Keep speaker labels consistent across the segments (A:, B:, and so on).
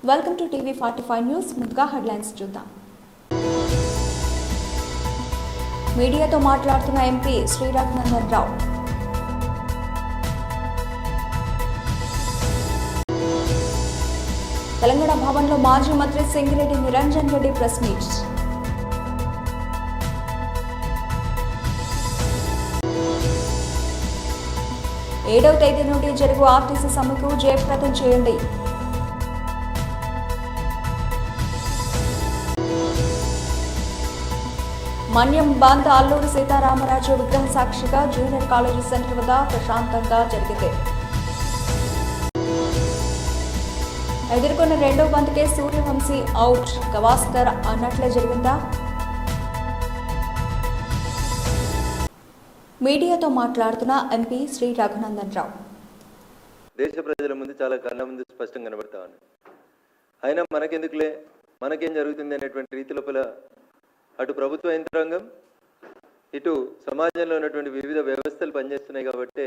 A: Welcome to TV 45 news. ముందుగా headlines చూద్దాం. మీడియాతో మాట్లాడుతున్న ఎంపీ శ్రీ రఘునందన్ రావు. తెలంగాణ భవన్లో మాజీ మంత్రి సింగిరెడ్డి నిరంజన్ రెడ్డి ప్రెస్ మీట్. ఏడవ తేదీ నుండి జరుగు ఆర్టీసీ సమ్మెకు జయప్రదం చేయండి. మన్యం బంద్ అల్లూరి సీతారామరాజు విగ్రహ సాక్షిగా జూనియర్ కాలేజీ సెంటర్ వద్ద ప్రశాంతంగా జరిగింది. ఎదుర్కొన్న రెండో బంద్కే సూర్యవంశీ అవుట్, గవాస్కర్ అన్నట్లే జరిగిందా? మీడియాతో మాట్లాడుతున్న ఎంపీ శ్రీ రఘునందన్ రావు.
B: దేశ ప్రజల ముందు చాలా కళ్ళ ముందు స్పష్టంగా కనబడతా ఉంది. అయినా మనకెందుకులే, మనకేం జరుగుతుంది అనేటువంటి రీతి లోపల అటు ప్రభుత్వ యంత్రాంగం ఇటు సమాజంలో ఉన్నటువంటి వివిధ వ్యవస్థలు పనిచేస్తున్నాయి. కాబట్టి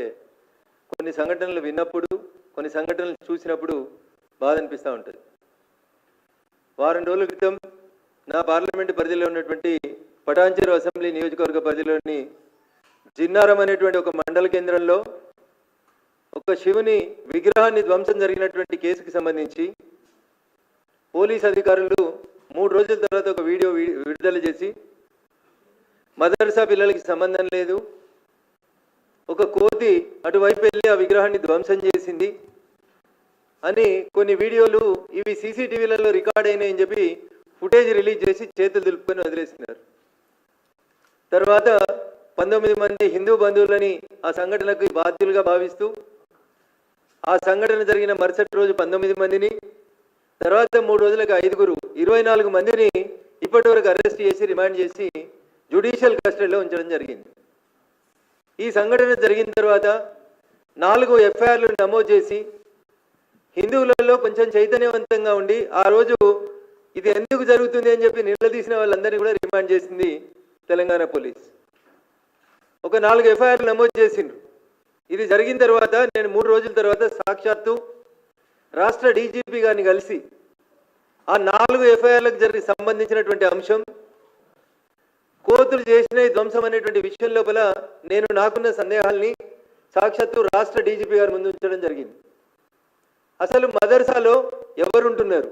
B: కొన్ని సంఘటనలు విన్నప్పుడు, కొన్ని సంఘటనలు చూసినప్పుడు బాధ అనిపిస్తూ ఉంటుంది. వారం రోజుల క్రితం నా పార్లమెంటు పరిధిలో ఉన్నటువంటి పటాన్చెరు అసెంబ్లీ నియోజకవర్గ పరిధిలోని జిన్నారం అనేటువంటి ఒక మండల కేంద్రంలో ఒక శివుని విగ్రహాన్ని ధ్వంసం జరిగినటువంటి కేసుకి సంబంధించి పోలీస్ అధికారులు 3 రోజుల తర్వాత ఒక వీడియో విడుదల చేసి మదర్సా పిల్లలకి సంబంధం లేదు, ఒక కోతి అటువైపు వెళ్ళి ఆ విగ్రహాన్ని ధ్వంసం చేసింది అని కొన్ని వీడియోలు ఇవి సీసీటీవీలలో రికార్డ్ అయినాయని చెప్పి ఫుటేజ్ రిలీజ్ చేసి చేతులు దులుపుకొని వదిలేస్తున్నారు. తర్వాత 19 మంది హిందూ బంధువులని ఆ సంఘటనకు బాధ్యులుగా భావిస్తూ ఆ సంఘటన జరిగిన మరుసటి రోజు 19 మందిని, తర్వాత 3 రోజులకు 5గురు 24 మందిని ఇప్పటి వరకు అరెస్ట్ చేసి రిమాండ్ చేసి జ్యుడిషియల్ కస్టడీలో ఉంచడం జరిగింది. ఈ సంఘటన జరిగిన తర్వాత 4 ఎఫ్ఐఆర్లు నమోదు చేసి హిందువులలో కొంచెం చైతన్యవంతంగా ఉండి ఆ రోజు ఇది ఎందుకు జరుగుతుంది అని చెప్పి నిలదీసిన వాళ్ళందరినీ కూడా రిమాండ్ చేసింది తెలంగాణ పోలీస్. ఒక 4 ఎఫ్ఐఆర్లు నమోదు చేసిండ్రు. ఇది జరిగిన తర్వాత నేను 3 రోజుల తర్వాత సాక్షాత్తు రాష్ట్ర డీజీపీ గారిని కలిసి ఆ 4 ఎఫ్ఐఆర్లకు సంబంధించినటువంటి అంశం కోతులు చేసిన ధ్వంసం అనేటువంటి విషయం లోపల నేను నాకున్న సందేహాల్ని సాక్షాత్తు రాష్ట్ర డీజీపీ గారి ముందు ఉంచడం జరిగింది. అసలు మదర్సాలో ఎవరుంటున్నారు?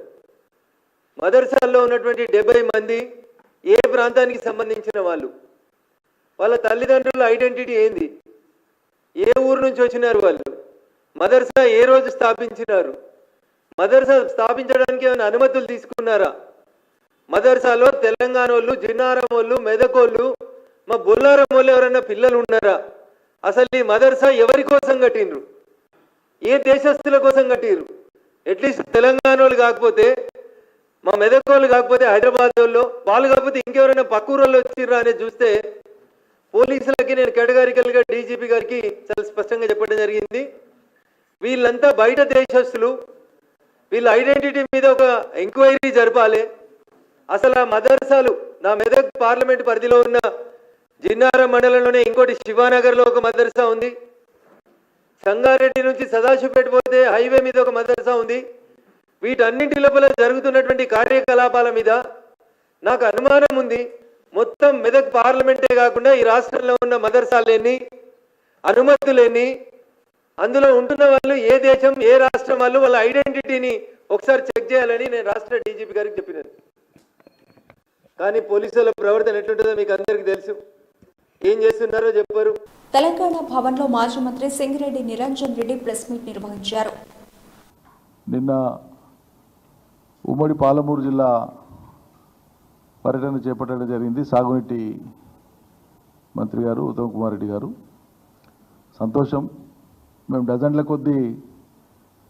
B: మదర్సాల్లో ఉన్నటువంటి 70 మంది ఏ ప్రాంతానికి సంబంధించిన వాళ్ళు? వాళ్ళ తల్లిదండ్రుల ఐడెంటిటీ ఏంది? ఏ ఊరు నుంచి వచ్చినారు వాళ్ళు? మదర్సా ఏ రోజు స్థాపించినారు? మదర్సా స్థాపించడానికి ఏమైనా అనుమతులు తీసుకున్నారా? మదర్సాలో తెలంగాణ వాళ్ళు, జిన్నారం వాళ్ళు, మెదకోళ్ళు, మా బొల్లారం వాళ్ళు ఎవరైనా పిల్లలు ఉన్నారా? అసలు ఈ మదర్సా ఎవరి కోసం కట్టిండ్రు? ఏ దేశస్తుల కోసం కట్టిండ్రు? అట్లీస్ట్ తెలంగాణ వాళ్ళు కాకపోతే, మా మెదకోళ్ళు కాకపోతే హైదరాబాద్ వాళ్ళు కాకపోతే ఇంకెవరైనా పక్కూరులో వచ్చిర్రా అనేది చూస్తే పోలీసులకి నేను కేటగారికల్గా డీజీపీ గారికి చాలా స్పష్టంగా చెప్పడం జరిగింది. వీళ్ళంతా బయట దేశస్తులు, వీళ్ళ ఐడెంటిటీ మీద ఒక ఎంక్వైరీ జరపాలి. అసలు ఆ మదర్సాలు నా మెదక్ పార్లమెంట్ పరిధిలో ఉన్న జిన్నారం మండలంలోనే ఇంకోటి శివానగర్లో ఒక మదర్సా ఉంది, సంగారెడ్డి నుంచి సదాశివపేట పోతే హైవే మీద ఒక మదర్సా ఉంది. వీటన్నింటి లోపల జరుగుతున్నటువంటి కార్యకలాపాల మీద నాకు అనుమానం ఉంది. మొత్తం మెదక్ పార్లమెంటే కాకుండా ఈ రాష్ట్రంలో ఉన్న మదర్సాలేని, అనుమతులేని, అందులో ఉంటున్న వాళ్ళు ఏ దేశం ఏ రాష్ట్రం వాళ్ళు, వాళ్ళ ఐడెంటిటీని ఒకసారి చెక్ చేయాలని నేను రాష్ట్ర డీజీపీ గారికి చెప్పినాను. కానీ పోలీసుల ప్రవర్తన ఎట్లుంటుందో మీకు అందరికీ తెలుసు. ఏం చేస్తున్నారో చెప్పారు.
A: తెలంగాణ భవన్లో మాజీ మంత్రి సింగిరెడ్డి నిరంజన్ రెడ్డి ప్రెస్ మీట్ నిర్వహించారు.
C: నిన్న ఉమ్మడి పాలమూరు జిల్లా పర్యటన చేపట్టడం జరిగింది. సాగునీటి మంత్రి గారు ఉత్తమ్ కుమార్ రెడ్డి గారు. సంతోషం. మేము డజన్ల కొద్దీ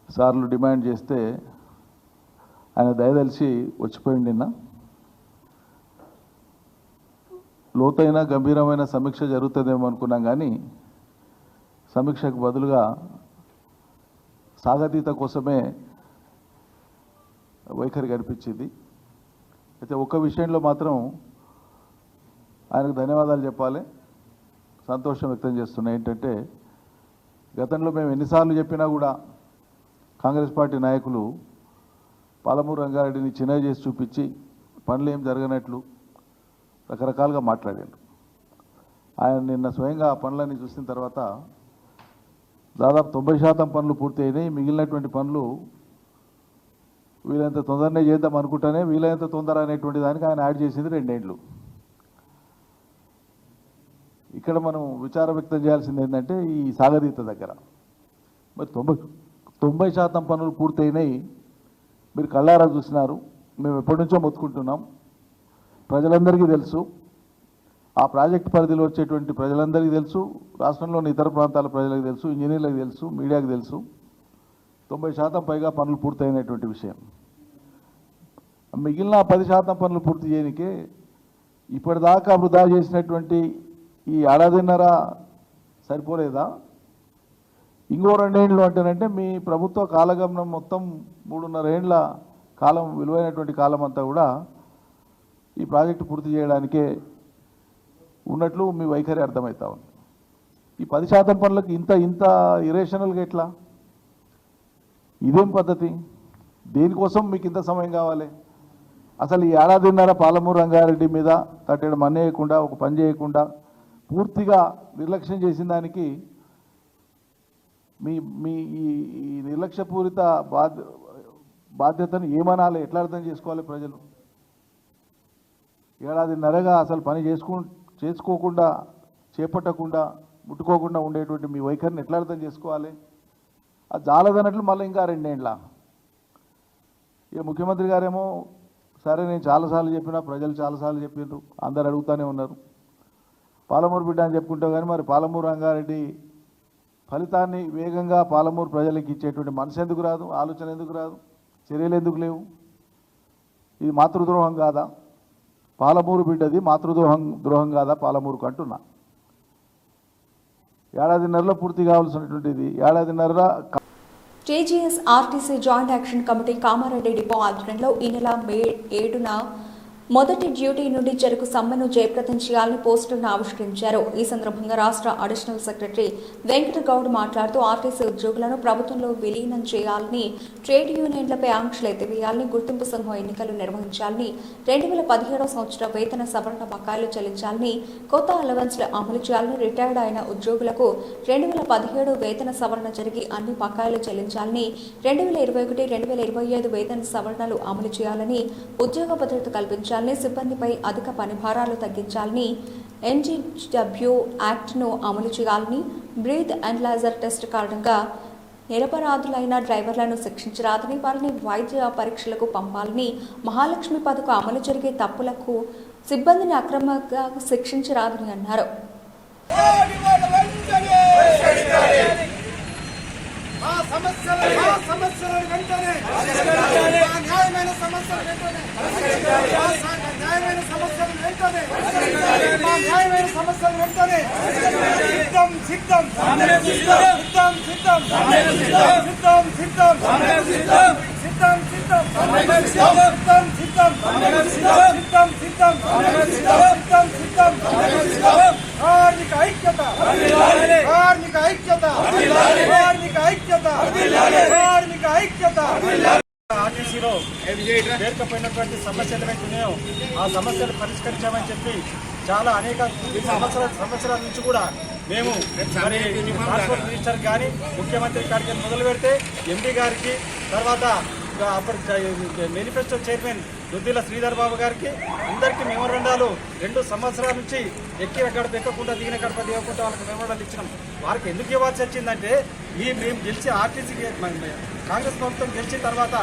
C: సార్లు డిమాండ్ చేస్తే ఆయన దయదలిచి వచ్చిపోయింది. నిన్న లోతైన గంభీరమైన సమీక్ష జరుగుతుందేమో అనుకున్నాం, కానీ సమీక్షకు బదులుగా సాగతీత కోసమే వైఖరి కనిపించింది. అయితే ఒక్క విషయంలో మాత్రం ఆయనకు ధన్యవాదాలు చెప్పాలి, సంతోషం వ్యక్తం చేస్తున్నాయి. ఏంటంటే గతంలో మేము ఎన్నిసార్లు చెప్పినా కూడా కాంగ్రెస్ పార్టీ నాయకులు పాలమూరు రంగారెడ్డిని చిన్న చేసి చూపించి పనులు ఏం జరగనట్లు రకరకాలుగా మాట్లాడారు. ఆయన నిన్న స్వయంగా ఆ పనులన్నీ చూసిన తర్వాత దాదాపు 90% పనులు పూర్తి అయినాయి, మిగిలినటువంటి పనులు వీలైనంత తొందరనే చేద్దాం అనుకుంటానే వీలైనంత తొందర అనేటువంటి దానికి ఆయన యాడ్ చేసింది 2 ఏళ్ళు. ఇక్కడ మనం విచారం వ్యక్తం చేయాల్సింది ఏంటంటే ఈ సాగరీత దగ్గర మరి 90% పనులు పూర్తయినాయి, మీరు కళ్ళారా చూసినారు, మేము ఎప్పటి నుంచో మొత్తుకుంటున్నాం, ప్రజలందరికీ తెలుసు, ఆ ప్రాజెక్టు పరిధిలో వచ్చేటువంటి ప్రజలందరికీ తెలుసు, రాష్ట్రంలోని ఇతర ప్రాంతాల ప్రజలకు తెలుసు, ఇంజనీర్లకు తెలుసు, మీడియాకు తెలుసు, 90% పైగా పనులు పూర్తయినటువంటి విషయం. మిగిలిన 10% పనులు పూర్తి చేయనికే ఇప్పటిదాకా వృధా చేసినటువంటి ఈ ఏడాదిన్నర సరిపోలేదా? ఇంకో 2 ఏళ్ళు అంటేనంటే మీ ప్రభుత్వ కాలగమనం మొత్తం 3.5 ఏళ్ళ కాలం, విలువైనటువంటి కాలం అంతా కూడా ఈ ప్రాజెక్టు పూర్తి చేయడానికే ఉన్నట్లు మీ వైఖరి అర్థమవుతా ఉంది. ఈ 10% పనులకు ఇంత ఇరేషనల్గా ఎట్లా? ఇదేం పద్ధతి? దేనికోసం మీకు ఇంత సమయం కావాలి? అసలు ఈ ఏడాదిన్నర పాలమూరు రంగారెడ్డి మీద కట్టడం మన్నేయకుండా, ఒక పని చేయకుండా పూర్తిగా నిర్లక్ష్యం చేసిన దానికి మీ ఈ నిర్లక్ష్యపూరిత బాధ్యతను ఏమనాలి, ఎట్లా అర్థం చేసుకోవాలి ప్రజలు? ఏడాదిన్నరగా అసలు పని చేసుకోకుండా, చేపట్టకుండా, ముట్టుకోకుండా ఉండేటువంటి మీ వైఖరిని ఎట్లా అర్థం చేసుకోవాలి? అది జాలదన్నట్లు మళ్ళీ ఇంకా 2 ఏళ్ళ. ఇక ముఖ్యమంత్రి గారేమో సరే నేను చాలాసార్లు చెప్పినా, ప్రజలు చాలాసార్లు చెప్పినారు, అందరు అడుగుతూనే ఉన్నారు, పాలమూరు బిడ్డ అని చెప్పుకుంటాం. కానీ మరి పాలమూరు రంగారెడ్డి ఫలితాన్ని వేగంగా పాలమూరు ప్రజలకు ఇచ్చేటువంటి మనసు ఎందుకు రాదు? ఆలోచన ఎందుకు రాదు? చర్యలు ఎందుకు లేవు? ఇది మాతృద్రోహం కాదా? పాలమూరు బిడ్డది మాతృద్రోహం కాదా పాలమూరుకు అంటున్నా. ఏడాదిన్నరలో పూర్తి కావాల్సినటువంటిది ఏడాదిన్నర.
A: TGS RTC joint action committee Kamareddy depot ఆధ్వర్యంలో ఈ నెల మే 7న మొదటి డ్యూటీ నుండి చెరుకు సమ్మెను జయప్రదం చేయాలని పోస్టర్ను ఆవిష్కరించారు. ఈ సందర్భంగా రాష్ట్ర అడిషనల్ సెక్రటరీ వెంకటగౌడ్ మాట్లాడుతూ ఆర్టీసీ ఉద్యోగులను ప్రభుత్వంలో విలీనం చేయాలని, ట్రేడ్ యూనియన్లపై ఆంక్షలు ఎత్తివేయాలని, గుర్తింపు సంఘం ఎన్నికలు నిర్వహించాలని, 2017 సంవత్సర వేతన సవరణ బకాయిలు చెల్లించాలని, కొత్త అలవెన్స్లు అమలు చేయాలని, రిటైర్డ్ అయిన ఉద్యోగులకు 2017 వేతన సవరణ జరిగి అన్ని బకాయిలు చెల్లించాలని, 2021, 2025 వేతన సవరణలు అమలు చేయాలని, ఉద్యోగ భద్రత కల్పించాలని, సిబ్బందిపై అధిక పనిభారాలు తగ్గించాలని, ఎన్జీడబ్ల్యూ యాక్ట్ను అమలు చేయాలని, బ్రీత్ అనలైజర్ టెస్ట్ కారణంగా నిరపరాధులైన డ్రైవర్లను శిక్షించరాదని, వారిని వైద్య పరీక్షలకు పంపాలని, మహాలక్ష్మి పథకం అమలు జరిగే తప్పులకు సిబ్బందిని అక్రమంగా శిక్షించరాదని అన్నారు.
D: ఆర్టీసీలో పేర్కొపోయినటువంటి సమస్యలు ఏవైతున్నాయో ఆ సమస్యలు పరిష్కరించామని చెప్పి చాలా అనేక సంవత్సరాల నుంచి కూడా మేము మరి ట్రాన్స్పోర్ట్ మినిస్టర్ కానీ ముఖ్యమంత్రి గారికి మొదలు పెడితే ఎంపీ గారికి, తర్వాత అప్పటి మేనిఫెస్టో చైర్మన్ దుద్దిల శ్రీధర్ బాబు గారికి అందరికీ మెమోరాండాలు 2 సంవత్సరాల నుంచి ఎక్కిన గడప ఎక్కకుండా దిగిన గడప దిగకుండా వాళ్ళకి మెమోరాండాలు ఇచ్చినాం. వారికి ఎందుకు ఇవ్వాల్సి వచ్చిందంటే మేము గెలిచి ఆర్టీసీకి కాంగ్రెస్ ప్రభుత్వం గెలిచిన తర్వాత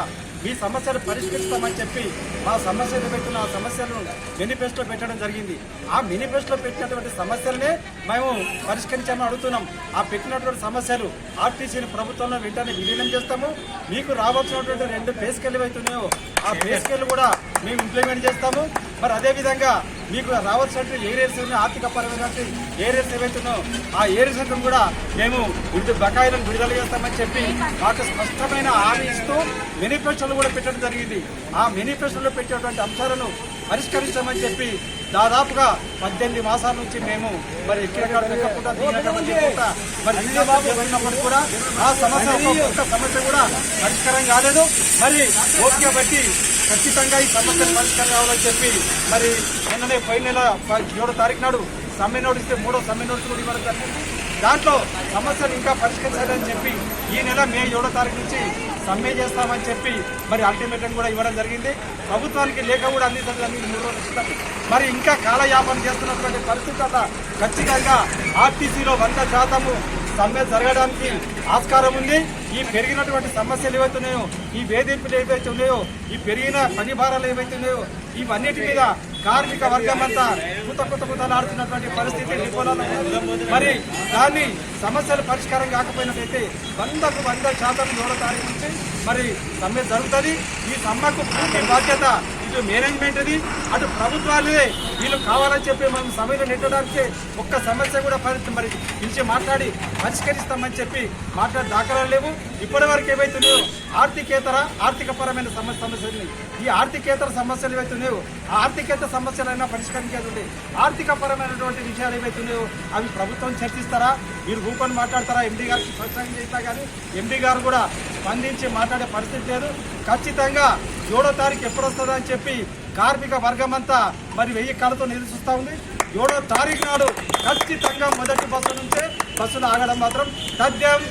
D: మీ సమస్యలు పరిష్కరిస్తామని చెప్పి మా సమస్యలు పెట్టిన ఆ సమస్యలను మేనిఫెస్టో పెట్టడం జరిగింది. ఆ మేనిఫెస్టోలో పెట్టినటువంటి సమస్యలనే మేము పరిష్కరించామని అడుగుతున్నాం. ఆ పెట్టినటువంటి సమస్యలు ఆర్టీసీని ప్రభుత్వంలో వెంటనే విలీనం చేస్తాము. మీకు రావాల్సినటువంటి 2 పే స్కేళ్ళు ఏవైతున్నాయో ఆ పే స్కేళ్ళు కూడా మేము ఇంప్లిమెంట్ చేస్తాము. మరి అదేవిధంగా మీకు రావాల్సినట్టు ఏరియాస్ ఆర్థిక పరమైన ఏరియాస్ ఏవైతున్నాయో ఆ ఏరియాస్ కూడా మేము బకాయిలను విడుదల చేస్తామని చెప్పి మాకు స్పష్టమైన హామీ ఇస్తూ మేనిఫెస్టోలు కూడా పెట్టడం జరిగింది. ఆ మేనిఫెస్టోలో పెట్టేటువంటి అంశాలను పరిష్కరించామని చెప్పి దాదాపుగా 18 మాసాల నుంచి మేము మరి ఎక్కడ మరి కూడా ఆ సమస్య ఒక్క సమస్య కూడా పరిష్కారం కాలేదు. మరి ఓపిక బట్టి ఖచ్చితంగా ఈ సమస్యలు పరిష్కారం కావాలని చెప్పి మరి మొన్ననే పోయిన నెల 7వ తారీఖు నాడు సమ్మె నోటీస్ 3వ సమ్మె నోటీస్ కూడా ఇవ్వడం జరిగింది. దాంట్లో సమస్యలు ఇంకా పరిష్కరించాలని చెప్పి ఈ నెల మే 7వ తారీఖు నుంచి సమ్మె చేస్తామని చెప్పి మరి అల్టిమేటం కూడా ఇవ్వడం జరిగింది. ప్రభుత్వానికి లేఖ కూడా అందించడానికి 3 రోజులు ఇస్తారు. మరి ఇంకా కాలయాపన చేస్తున్నటువంటి పరిస్థితి అలా ఖచ్చితంగా ఆర్టీసీలో 100% సమ్మె జరగడానికి ఆస్కారం ఉంది. ఈ పెరిగినటువంటి సమస్యలు ఏవైతే ఉన్నాయో, ఈ వేధింపులు ఏవైతే ఉన్నాయో, ఈ పెరిగిన పని భారాలు ఏవైతే ఉన్నాయో, ఇవన్నిటి మీద కార్మిక వర్గం అంతా కుతలాడుతున్నటువంటి పరిస్థితి డిపోలలో. మరి దాన్ని సమస్యలు పరిష్కారం కాకపోయినట్లయితే 100% 7వ తారీఖు నుంచి మరి సమ్మె జరుగుతుంది. ఈ సమ్మెకు పూర్తి బాధ్యత ఇటు మేనేజ్మెంట్ది, అటు ప్రభుత్వాలే. వీళ్ళు కావాలని చెప్పి మనం సమ్మెను నెట్టడానికి ఒక్క సమస్య కూడా మరి పిలిచి మాట్లాడి పరిష్కరిస్తామని చెప్పి మాట్లాడే దాఖలాలు లేవు. ఇప్పటి వరకు ఏవైతున్నాయో ఆర్థికపరమైన సమస్యలు, ఈ ఆర్థికేతర సమస్యలు ఏవైతున్నాయో ఆ ఆర్థికేతర సమస్యలైనా పరిష్కరించేది. ఆర్థికపరమైనటువంటి విషయాలు ఏవైతున్నాయో అవి ప్రభుత్వం చర్చిస్తారా, మీరు కూకొని మాట్లాడతారా? ఎండీ గారికి స్పష్టంగా చేస్తా కానీ ఎండీ గారు కూడా స్పందించి మాట్లాడే పరిస్థితి లేదు. ఖచ్చితంగా 7వ తారీఖు ఎప్పుడు వస్తుందా అని చెప్పి కార్మిక వర్గం అంతా మరి 1000 కళ్ళతో నిరీక్షిస్తూ ఉంది. 7వ తారీఖు నాడు ఖచ్చితంగా మొదటి బస్సు నుంచే బస్సులు ఆగడం మాత్రం తథ్యం.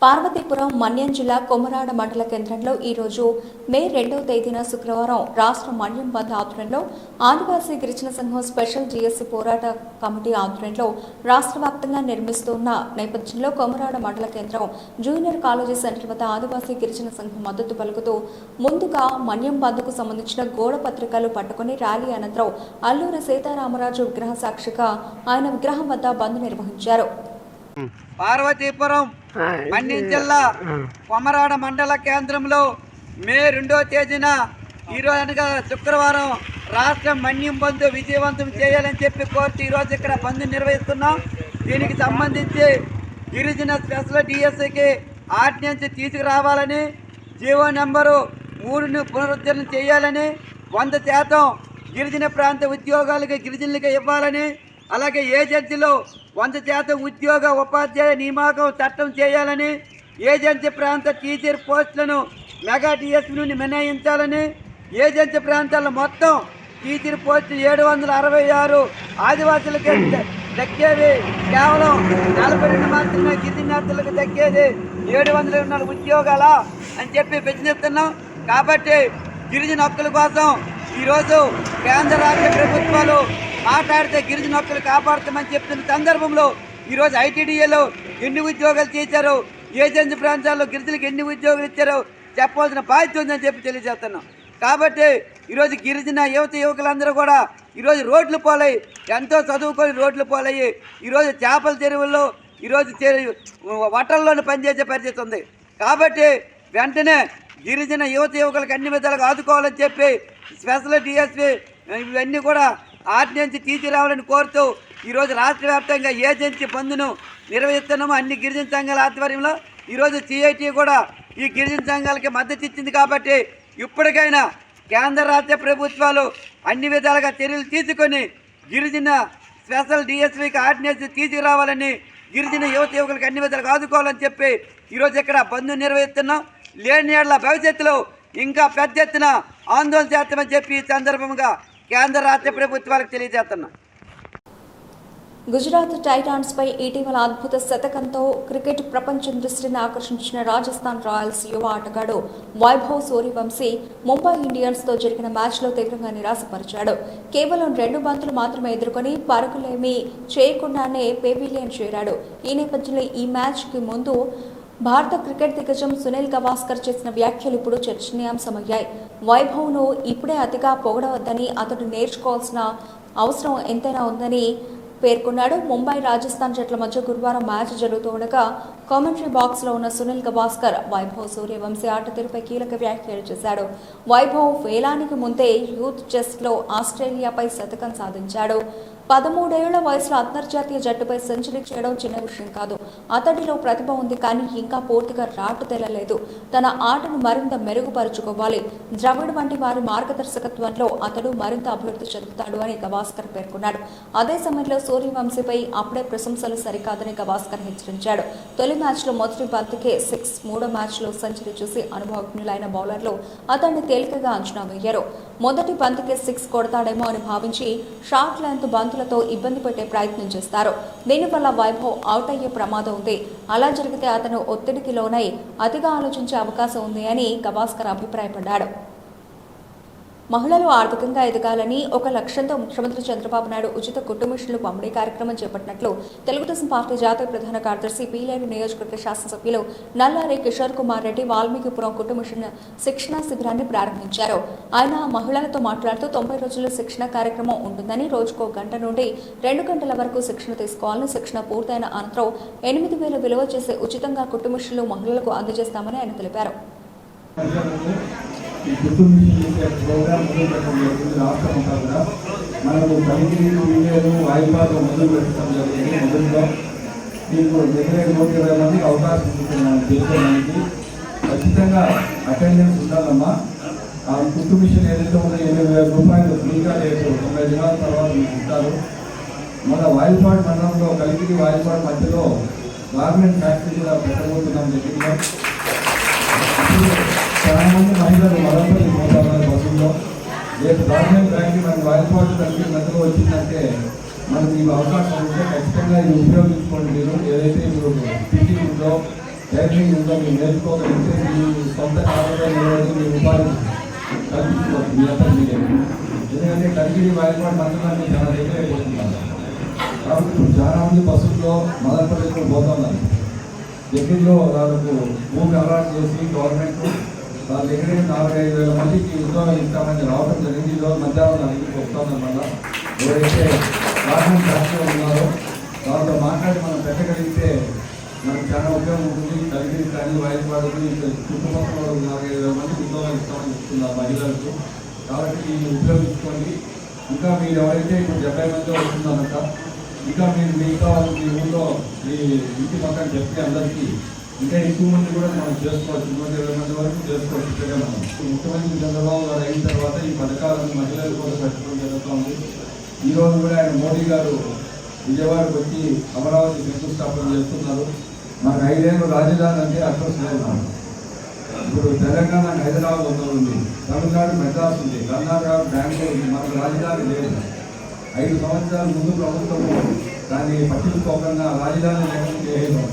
A: పార్వతీపురం మన్యం జిల్లా కొమరాడ మండల కేంద్రంలో ఈరోజు మే 2వ తేదీన శుక్రవారం రాష్ట్ర మన్యం బంద్ ఆధ్వర్యంలో ఆదివాసీ గిరిజన సంఘం స్పెషల్ జీఎస్సీ పోరాట కమిటీ ఆధ్వర్యంలో రాష్ట్ర వ్యాప్తంగా నిర్మిస్తున్న నేపథ్యంలో కొమరాడ మండల కేంద్రం జూనియర్ కాలేజీ సెంటర్ వద్ద ఆదివాసీ గిరిజన సంఘం మద్దతు పలుకుతూ ముందుగా మన్యం బంద్కు సంబంధించిన గోడ పత్రికలు పట్టుకుని ర్యాలీ అనంతరం అల్లూరి సీతారామరాజు విగ్రహ సాక్షిగా ఆయన విగ్రహం వద్ద బంద్ నిర్వహించారు.
E: పార్వతీపురం మన్యం జిల్లా కొమరాడ మండల కేంద్రంలో మే 2వ తేదీన ఈరోజు అనగా శుక్రవారం రాష్ట్ర మన్యం బంద్ విజయవంతం చేయాలని చెప్పి కోరుతూ ఈరోజు ఇక్కడ బంద్ నిర్వహిస్తున్నాం. దీనికి సంబంధించి గిరిజన స్పెషల్ డిఎస్సికి ఆర్డినెన్స్ తీసుకురావాలని, జీవో నెంబరు 3ను పునరుద్ధరణ చేయాలని, 100% గిరిజన ప్రాంత ఉద్యోగాలకు గిరిజనులకు ఇవ్వాలని, అలాగే ఏజెన్సీలో 100% ఉద్యోగ ఉపాధ్యాయ నియామకం చట్టం చేయాలని, ఏజెన్సీ ప్రాంత టీచర్ పోస్టులను మెగా డిఎస్పీ నుండి మినహాయించాలని, ఏజెన్సీ ప్రాంతాల్లో మొత్తం టీచర్ పోస్టులు 766 ఆదివాసులకే దక్కేది కేవలం 42 మాత్రమే గిరిజనేతలకు దక్కేది 724 ఉద్యోగాలా అని చెప్పి ప్రశ్నిస్తున్నాం. కాబట్టి గిరిజన హక్కుల కోసం ఈరోజు కేంద్ర రాష్ట్ర ప్రభుత్వాలు మాట్లాడితే గిరిజన హక్కులు కాపాడుతామని చెప్తున్న సందర్భంలో ఈరోజు ఐటీడీఏలో ఎన్ని ఉద్యోగాలు చేశారు, ఏజెన్సీ ప్రాంతాల్లో గిరిజనులకు ఎన్ని ఉద్యోగాలు ఇచ్చారో చెప్పవలసిన బాధ్యత ఉందని చెప్పి తెలియజేస్తున్నాం. కాబట్టి ఈరోజు గిరిజన యువకులందరూ కూడా ఈరోజు రోడ్లు పోలయ్యి, ఎంతో చదువుకొని రోడ్లు పోలయ్యి ఈరోజు చేపల చెరువుల్లో ఈరోజు వటల్లోనే పనిచేసే పరిస్థితి ఉంది. కాబట్టి వెంటనే గిరిజన యువకులకు అన్ని విధాలుగా ఆదుకోవాలని చెప్పి స్పెషల్ డిఎస్పీ ఇవన్నీ కూడా ఆర్డినెన్స్ తీసుకురావాలని కోరుతూ ఈరోజు రాష్ట్ర వ్యాప్తంగా ఏజెన్సీ బంద్ను నిర్వహిస్తున్నాము. అన్ని గిరిజన సంఘాల ఆధ్వర్యంలో ఈరోజు సిఐటి కూడా ఈ గిరిజన సంఘాలకి మద్దతు ఇచ్చింది. కాబట్టి ఇప్పటికైనా కేంద్ర రాష్ట్ర ప్రభుత్వాలు అన్ని విధాలుగా చర్యలు తీసుకొని గిరిజన స్పెషల్ డిఎస్పీకి ఆర్డినెన్స్ తీసుకురావాలని, గిరిజన యువకులకు అన్ని విధాలుగా ఆదుకోవాలని చెప్పి ఈరోజు ఇక్కడ బంద్ నిర్వహిస్తున్నాం. లేని ఏళ్ల భవిష్యత్తులో ఇంకా పెద్ద ఎత్తున ఆందోళన చేస్తామని చెప్పి ఈ సందర్భంగా కేంద్ర రాష్ట్ర ప్రభుత్వాలకు తెలియజేస్తున్నాం.
A: గుజరాత్ టైటాన్స్ పై ఇటీవల అద్భుత శతకంతో క్రికెట్ ప్రపంచం దృష్టిని ఆకర్షించిన రాజస్థాన్ రాయల్స్ యువ ఆటగాడు వైభవ్ సూర్యవంశీ ముంబై ఇండియన్స్తో జరిగిన మ్యాచ్లో తీవ్రంగా నిరాశపరిచాడు. కేవలం 2 బంతులు మాత్రమే ఎదుర్కొని పరుగులేమీ చేయకుండానే పెవిలియన్ చేరాడు. ఈ నేపథ్యంలో ఈ మ్యాచ్కి ముందు భారత క్రికెట్ దిగ్గజం సునీల్ గవాస్కర్ చేసిన వ్యాఖ్యలు ఇప్పుడు చర్చనీయాంశమయ్యాయి. వైభవ్ను ఇప్పుడే అతిగా పొగడవద్దని, అతడు నేర్చుకోవాల్సిన అవసరం ఎంతైనా ఉందని పేర్కొన్నాడు. ముంబై రాజస్థాన్ జట్ల మధ్య గురువారం మ్యాచ్ జరుగుతుండగా కామెంటరీ బాక్స్ లో ఉన్న సునీల్ గవాస్కర్ వైభవ్ సూర్యవంశీ ఆట తీరుపై కీలక వ్యాఖ్యలు చేశాడు. వైభవ్ వేలానికి ముందే యూత్ చెస్ లో ఆస్ట్రేలియాపై శతకం సాధించాడు. 13 ఏళ్ల వయసులో అంతర్జాతీయ జట్టుపై సెంచరీ చేయడం చిన్న విషయం కాదు. అతడిలో ప్రతిభ ఉంది, కానీ ఇంకా పూర్తిగా రాటు తెల్లలేదు. తన ఆటను మరింత మెరుగుపరుచుకోవాలి. ద్రవిడ్ వంటి వారి మార్గదర్శకత్వంలో అతడు మరింత అభివృద్ధి చెందుతాడు అని గవాస్కర్ పేర్కొన్నాడు. అదే సమయంలో సూర్యవంశీపై అప్పుడే ప్రశంసలు సరికాదని గవాస్కర్ హెచ్చరించాడు. తొలి మ్యాచ్లో మొదటి బంతికే 6, మూడో మ్యాచ్లో సెంచరీ చూసి అనుభవజ్ఞులైన బౌలర్లు అతన్ని తేలికగా అంచనా వేశారు. మొదటి బంతికే 6 కొడతాడేమో అని భావించి షార్ట్ లెంత్ బంతులతో ఇబ్బంది పెట్టే ప్రయత్నం చేస్తారు. దీనివల్ల వైభవ్ అవుట్ అయ్యే ప్రమాదం ఉంది. అలా జరిగితే అతను ఒత్తిడికి లోనై అతిగా ఆలోచించే అవకాశం ఉంది అని గవాస్కర్ అభిప్రాయపడ్డాడు. మహిళలు ఆర్థికంగా ఎదగాలని ఒక లక్ష్యంతో ముఖ్యమంత్రి చంద్రబాబు నాయుడు ఉచిత కుట్టు మిషన్లు పంపిణీ కార్యక్రమం చేపట్టినట్లు తెలుగుదేశం పార్టీ జాతీయ ప్రధాన కార్యదర్శి పీలేరు నియోజకవర్గ శాసనసభ్యులు నల్లారి కిషోర్ కుమార్ రెడ్డి వాల్మీకిపురం కుట్టు మిషన్ శిక్షణా శిబిరాన్ని ప్రారంభించారు. ఆయన మహిళలతో మాట్లాడుతూ 90 రోజుల శిక్షణ కార్యక్రమం ఉంటుందని, రోజుకో గంట నుండి 2 గంటల వరకు శిక్షణ తీసుకోవాలని, శిక్షణ పూర్తయిన అనంతరం 8,000 విలువ చేసే ఉచితంగా కుట్టు మిషన్లు మహిళలకు అందజేస్తామని ఆయన తెలిపారు.
F: ఈ కుటుంబ ప్రోగ్రామ్ మొదలు పెట్టడం జరిగింది. రాష్ట్రం అంతా కూడా మనకు కలిగిన వీడియోలు వాయిదాలు మొదలు పెట్టడం జరిగింది. మొదట్లో మీకు 120 మంది అవకాశం ఉంటుంది మనం చేసుకోవడానికి. ఖచ్చితంగా అటెండెన్స్ ఉండాలమ్మా. ఆ కుటుంబ మిషన్ ఏదైతే ఉందో 8,000 రూపాయలు ఫ్రీగా రేపు 90 దినాల తర్వాత మీకు ఇస్తారు. మన వాయిపాడు మండలంలో కలిగిరి వాయిపాడు మధ్యలో గార్మెంట్ ఫ్యాక్టరీ కూడా పెట్టబోతున్నాం దగ్గరలో. చాలా మంది మహిళలు మరొకటి పోతారు బస్సుల్లో. రేపు గవర్నమెంట్ ఫ్యాక్టరీ మనకి వాయిపాటు కలిగి మధ్యలో వచ్చిందంటే మనకి ఈ అవకాశం ఉంటే ఖచ్చితంగా ఇది ఉపయోగించుకోండి. మీరు ఏదైతే మీరు టీచింగ్ ఉందో, టైలరింగ్ ఉందో మీరు నేర్చుకోగలిగితే మీ సొంత ఆదాయం మీ ఉపాధి కల్పించుకోవచ్చు మీ అంతా మీరే. ఎందుకంటే కలిగి వాయిపాటు మండలాన్ని చాలా దగ్గర అయిపోతున్నారు. కాబట్టి ఇప్పుడు చాలా మంది బస్సుల్లో మదనపల్లిలో పోతున్నారు. దగ్గరలో వాళ్ళకు భూమి అలాట్ చేసి గవర్నమెంట్ వాళ్ళ దగ్గర 4,000-5,000 మందికి ఉద్యోగాలు ఇస్తామని రావడం జరిగింది. ఈరోజు మధ్యాహ్నం నా దగ్గరికి వస్తున్నాం. మళ్ళీ ఎవరైతే గవర్నమెంట్ ఫ్యాక్టరీలో ఉన్నారో వాళ్ళతో మాట్లాడి మనం పెట్టగలిగితే మనకు చాలా ఉపయోగం ఉంటుంది. కలిగి కానీ వాయిదాలు చుట్టుపక్కల 4,000-5,000 మందికి ఉద్యోగాలు ఇస్తామని చెప్తున్నారు మహిళలకు. కాబట్టి ఇది ఉపయోగించుకోండి. ఇంకా మీరు ఎవరైతే ఇప్పుడు 70 మంది వస్తున్నారంట, ఇంకా మీరు మిగతా వాళ్ళు మీ ఊళ్ళో మీ ఇంటి పక్కన చెప్తే అందరికీ ఇంకా ఎక్కువ మంది కూడా మనం చేసుకోవచ్చు. 120 మంది వరకు చేసుకోవచ్చు. ఇక్కడ మనం ముఖ్యమంత్రి చంద్రబాబు గారు అయిన తర్వాత ఈ పథకాలను మహిళల కోసం పెట్టడం జరుగుతుంది. ఈరోజు కూడా ఆయన మోడీ గారు విజయవాడకు వచ్చి అమరావతి శంకుస్థాపన చేస్తున్నారు. మనకు 5 ఏళ్ళు రాజధాని అంటే అడ్రస్ లేదు. ఇప్పుడు తెలంగాణ హైదరాబాద్ ఉంది, తమిళనాడు మెడ్రాస్ ఉంది, కర్ణాటక బెంగళూరు ఉంది. మనకు రాజధాని లేదు. 5 సంవత్సరాల ముందు ప్రభుత్వం దాన్ని పట్టించుకోకుండా రాజధాని లేకుండా చేయడం.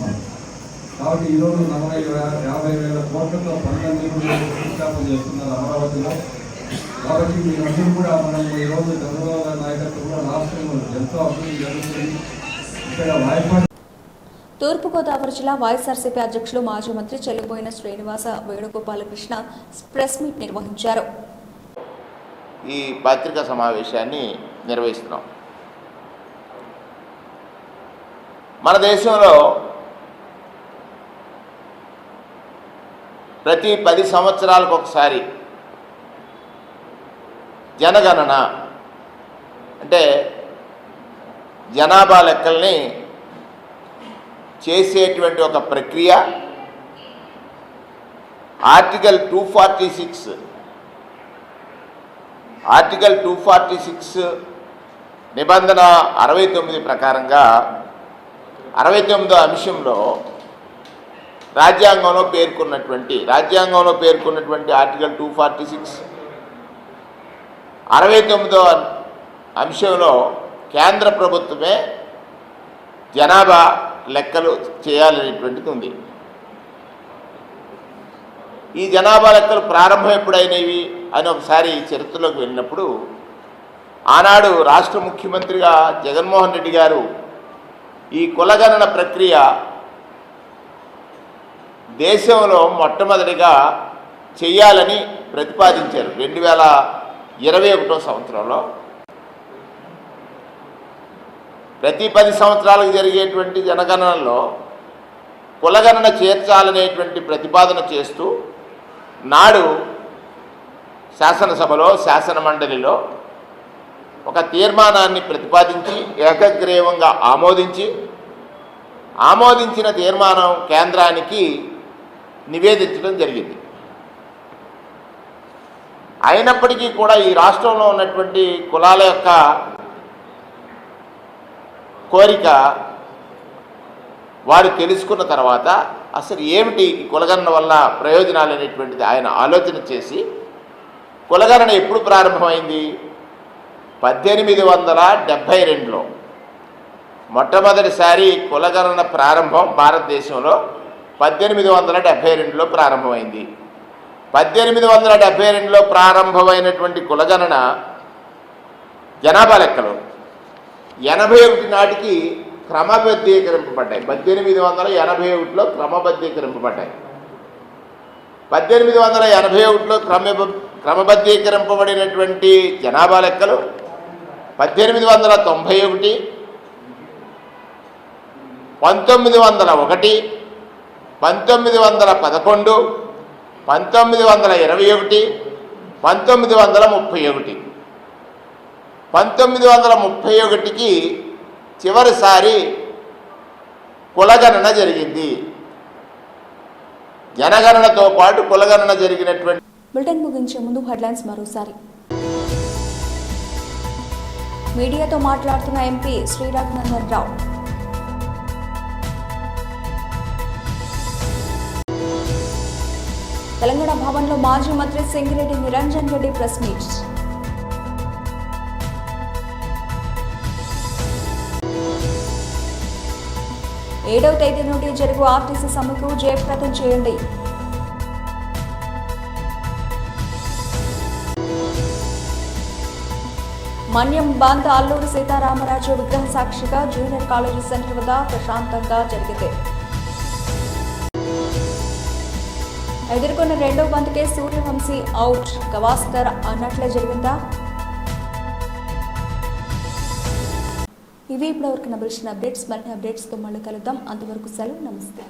F: కాబట్టి ఈరోజు 40,000-50,000 కోట్లతో పనులన్నీ కూడా శంకుస్థాపన చేస్తున్నారు అమరావతిలో. కాబట్టి మీరందరూ కూడా మనం ఈరోజు చంద్రబాబు గారి నాయకత్వంలో రాష్ట్రంలో ఎంతో అభివృద్ధి జరుగుతుంది. ఇక్కడ వాయిపాడు
A: తూర్పుగోదావరి జిల్లా వైఎస్ఆర్సీపీ అధ్యక్షులు మాజీ మంత్రి చెల్లిపోయిన శ్రీనివాస వేణుగోపాలకృష్ణ ప్రెస్ మీట్ నిర్వహించారు.
G: ఈ పత్రికా సమావేశాన్ని నిర్వహిస్తున్నాం. మన దేశంలో ప్రతి 10 సంవత్సరాలకు ఒకసారి జనగణన అంటే జనాభా లెక్కల్ని చేసేటువంటి ఒక ప్రక్రియ ఆర్టికల్ 246 నిబంధన 69 ప్రకారంగా 69వ అంశంలో రాజ్యాంగంలో పేర్కొన్నటువంటి ఆర్టికల్ 246 69వ అంశంలో కేంద్ర ప్రభుత్వమే జనాభా లెక్కలు చేయాలనేటువంటిది ఉంది. ఈ జనాభా లెక్కలు ప్రారంభం ఎప్పుడైనవి అని ఒకసారి చరిత్రలోకి వెళ్ళినప్పుడు ఆనాడు రాష్ట్ర ముఖ్యమంత్రిగా జగన్మోహన్ రెడ్డి గారు ఈ కులగణన ప్రక్రియ దేశంలో మొట్టమొదటిగా చేయాలని ప్రతిపాదించారు. 2021వ సంవత్సరంలో ప్రతి 10 సంవత్సరాలకు జరిగేటువంటి జనగణనలో కులగణన చేర్చాలనేటువంటి ప్రతిపాదన చేస్తూ నాడు శాసనసభలో శాసన మండలిలో ఒక తీర్మానాన్ని ప్రతిపాదించి ఏకగ్రీవంగా ఆమోదించిన తీర్మానం కేంద్రానికి నివేదించడం జరిగింది. అయినప్పటికీ కూడా ఈ రాష్ట్రంలో ఉన్నటువంటి కులాల యొక్క కోరిక వారు తెలుసుకున్న తర్వాత అసలు ఏమిటి ఈ కులగణన వల్ల ప్రయోజనాలు అనేటువంటిది ఆయన ఆలోచన చేసి కులగణన ఎప్పుడు ప్రారంభమైంది? 1872లో మొట్టమొదటిసారి కులగణన ప్రారంభం భారతదేశంలో 1872లో ప్రారంభమైంది. 1872లో ప్రారంభమైనటువంటి కులగణన జనాభా లెక్కలు 81 నాటికి క్రమబద్ధీకరింపబడ్డాయి. 1881లో క్రమబద్ధీకరింపబడ్డాయి. 1881లో క్రమబద్ధీకరింపబడినటువంటి జనాభా లెక్కలు 1891, 1901, 1911, 1921, 1931. 1931కి చివరిసారి కులగణన జరిగింది. జనగణనతో పాటు కులగణన జరిగినటువంటి
A: బులెటిన్ ముగించే ముందు హెడ్లైన్స్ మరోసారి. మీడియాతో మాట్లాడుతున్న ఎంపీ శ్రీ రఘునందన్ రావు. తెలంగాణ భవన్లో మాజీ మంత్రి సింగిరెడ్డి నిరంజన్ రెడ్డి ప్రెస్ మీట్. ఏడవ తేదీ నుండి జరుగు ఆర్టీసీ సమ్మెకు జయప్రదం చేయండి. మన్యం బంద్ అల్లూరి సీతారామరాజు విగ్రహ సాక్షిగా జూనియర్ కాలేజీ సెంటర్ వద్ద ప్రశాంతంగా జరిగింది. ఎదుర్కొన్న రెండవ బంద్కే సూర్యవంశీ అవుట్, గవాస్కర్ అన్నట్లే జరిగిందా? ఇవి ఇప్పటివరకు నబిల్చిన అప్డేట్స్. మరిన్ని అప్డేట్స్తో మళ్ళీ కలుద్దాం. అంతవరకు సెలవు. నమస్తే.